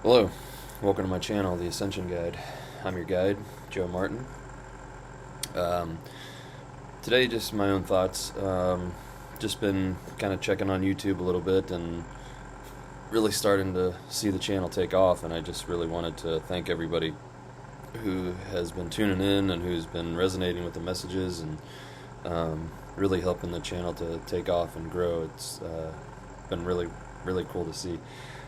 Hello, welcome to my channel, The Ascension Guide. I'm your guide, Joe Martin. Um, Today, just my own thoughts. Just been kind of checking on YouTube a little bit and really starting to see the channel take off, and I just really wanted to thank everybody who has been tuning in and who's been resonating with the messages and really helping the channel to take off and grow. It's been really cool to see.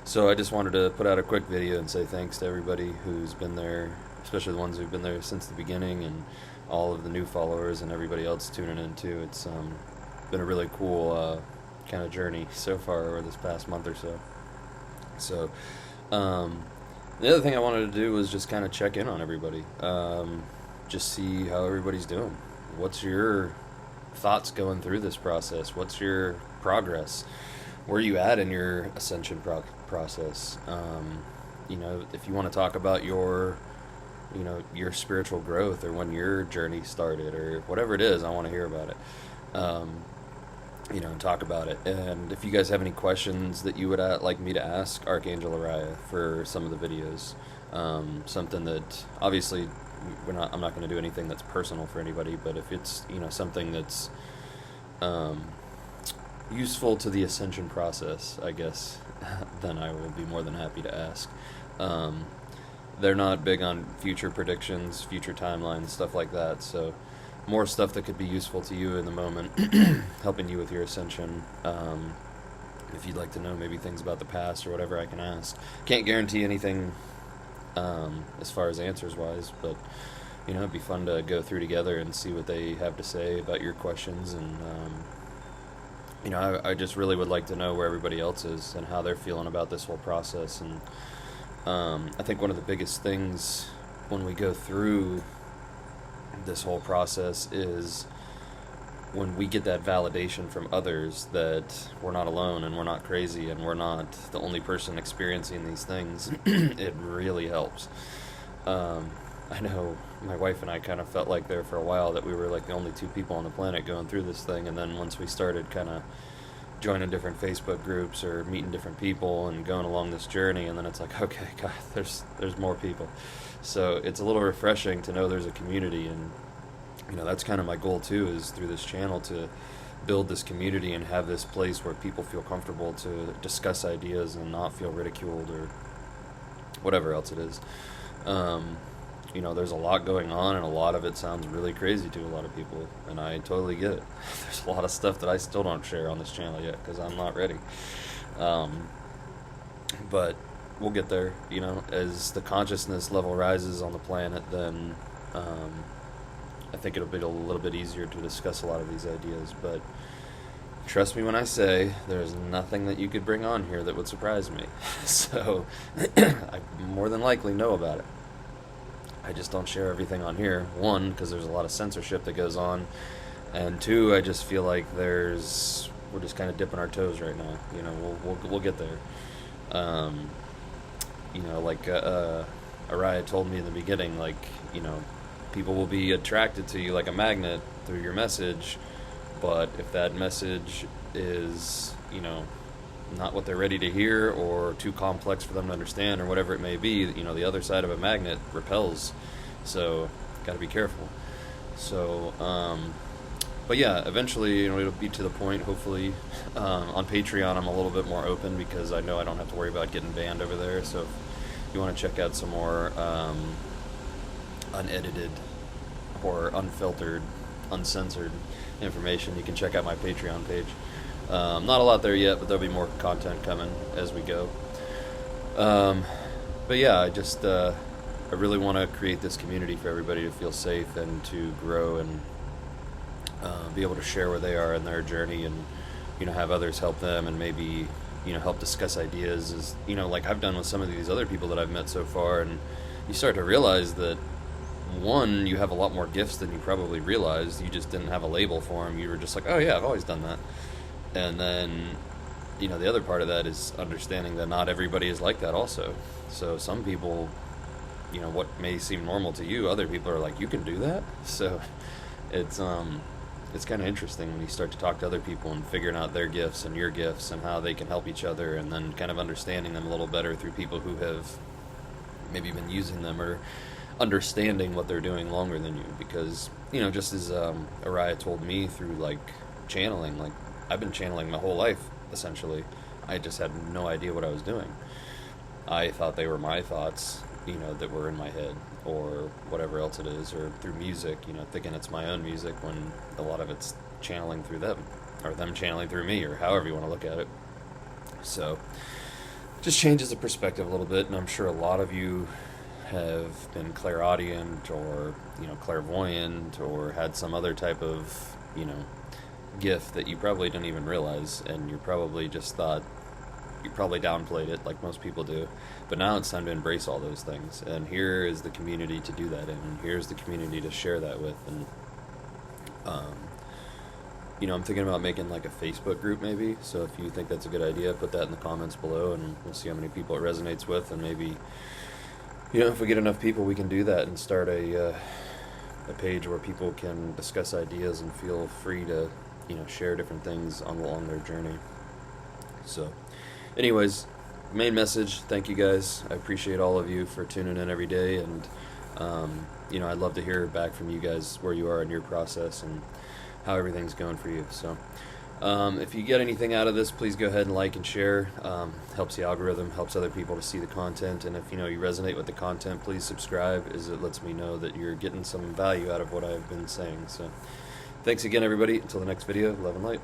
So I just wanted to put out a quick video and say thanks to everybody who's been there, especially the ones who've been there since the beginning, and all of the new followers and everybody else tuning in too. It's been a really cool kind of journey so far over this past month or so. So the other thing I wanted to do was just kind of check in on everybody, just see how everybody's doing. What's your thoughts going through this process? What's your progress? Where are you at in your ascension process? If you want to talk about your spiritual growth, or when your journey started, or whatever it is, I want to hear about it. And talk about it. And if you guys have any questions that you would like me to ask Archangel Ariah for some of the videos, something that obviously I'm not going to do anything that's personal for anybody, but if it's something that's useful to the ascension process, I guess, then I will be more than happy to ask. They're not big on future predictions, future timelines, stuff like that, so more stuff that could be useful to you in the moment, helping you with your ascension. If you'd like to know maybe things about the past or whatever, I can ask. Can't guarantee anything as far as answers wise, but it'd be fun to go through together and see what they have to say about your questions. And I just really would like to know where everybody else is and how they're feeling about this whole process. And I think one of the biggest things when we go through this whole process is when we get that validation from others that we're not alone and we're not crazy and we're not the only person experiencing these things. It really helps. I know my wife and I kind of felt like there for a while that we were like the only two people on the planet going through this thing, and then once we started kind of joining different Facebook groups or meeting different people and going along this journey, and then it's like, okay, God, there's more people. So it's a little refreshing to know there's a community, and that's kind of my goal too, is through this channel to build this community and have this place where people feel comfortable to discuss ideas and not feel ridiculed or whatever else it is. There's a lot going on, and a lot of it sounds really crazy to a lot of people, and I totally get it. There's a lot of stuff that I still don't share on this channel yet because I'm not ready. But we'll get there. As the consciousness level rises on the planet, then I think it'll be a little bit easier to discuss a lot of these ideas. But trust me when I say there's nothing that you could bring on here that would surprise me. So I more than likely know about it. I just don't share everything on here. One, because there's a lot of censorship that goes on, and two, I just feel like we're just kind of dipping our toes right now. We'll get there. Ariah told me in the beginning, people will be attracted to you like a magnet through your message, but if that message is, not what they're ready to hear, or too complex for them to understand, or whatever it may be, the other side of a magnet repels. So, got to be careful. So, but yeah, eventually, it'll be to the point, hopefully. On Patreon, I'm a little bit more open because I know I don't have to worry about getting banned over there. So, if you want to check out some more unedited or unfiltered, uncensored information, you can check out my Patreon page. Not a lot there yet, but there'll be more content coming as we go. But yeah, I really want to create this community for everybody to feel safe and to grow and be able to share where they are in their journey, and have others help them, and maybe help discuss ideas, like I've done with some of these other people that I've met so far. And you start to realize that, one, you have a lot more gifts than you probably realized. You just didn't have a label for them. You were just like, oh yeah, I've always done that. And then, the other part of that is understanding that not everybody is like that also. So some people, what may seem normal to you, other people are like, you can do that? So it's, it's kind of interesting when you start to talk to other people and figuring out their gifts and your gifts and how they can help each other, and then kind of understanding them a little better through people who have maybe been using them or understanding what they're doing longer than you. Because, you know, just as Ariah told me through like channeling, like I've been channeling my whole life essentially. I just had no idea what I was doing. I thought they were my thoughts, you know, that were in my head, or whatever else it is, or through music, you know, thinking it's my own music when a lot of it's channeling through them, or them channeling through me, or however you want to look at it. So just changes the perspective a little bit, and I'm sure a lot of you have been clairaudient, or, you know, clairvoyant, or had some other type of, you know, gift that you probably didn't even realize, and you probably just thought, you probably downplayed it like most people do. But now it's time to embrace all those things, and here is the community to do that in, and here's the community to share that with. And you know, I'm thinking about making like a Facebook group maybe, so if you think that's a good idea, put that in the comments below, and we'll see how many people it resonates with. And maybe, you know, if we get enough people, we can do that and start a page where people can discuss ideas and feel free to, you know, share different things along their journey. So anyways, main message, thank you guys. I appreciate all of you for tuning in every day, and you know, I'd love to hear back from you guys where you are in your process and how everything's going for you. So if you get anything out of this, please go ahead and like and share. Helps the algorithm, helps other people to see the content. And if, you know, you resonate with the content, please subscribe, as it lets me know that you're getting some value out of what I've been saying. So thanks again, everybody. Until the next video, love and light.